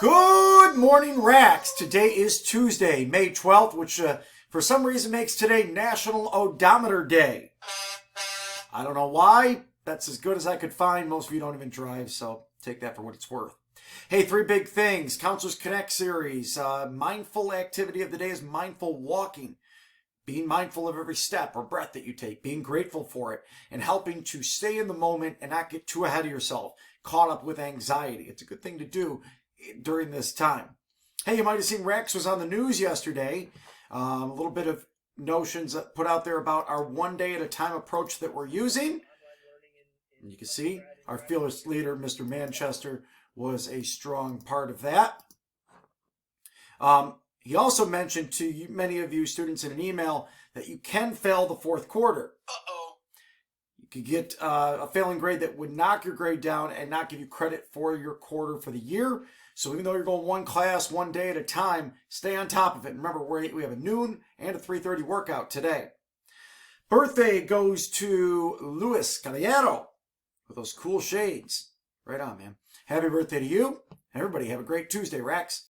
Good morning, Rax. Today is Tuesday, May 12th, which for some reason makes today National Odometer Day. I don't know why. That's as good as I could find. Most of you don't even drive, so take that for what it's worth. Hey, three big things. Counselors Connect series. Mindful activity of the day is mindful walking. Being mindful of every step or breath that you take, being grateful for it, and helping to stay in the moment and not get too ahead of yourself, caught up with anxiety. It's a good thing to do during this time. Hey, you might have seen Rex was on the news yesterday. A little bit of notions put out there about our one day at a time approach that we're using. And you can see our fearless leader, Mr. Manchester, was a strong part of that. He also mentioned to you, many of you students in an email that you can fail the fourth quarter. You could get a failing grade that would knock your grade down and not give you credit for your quarter for the year. So even though you're going one class, one day at a time, stay on top of it. Remember, we have a noon and a 3:30 workout today. Birthday goes to Luis Caballero with those cool shades. Right on, man. Happy birthday to you. Everybody have a great Tuesday, Rex.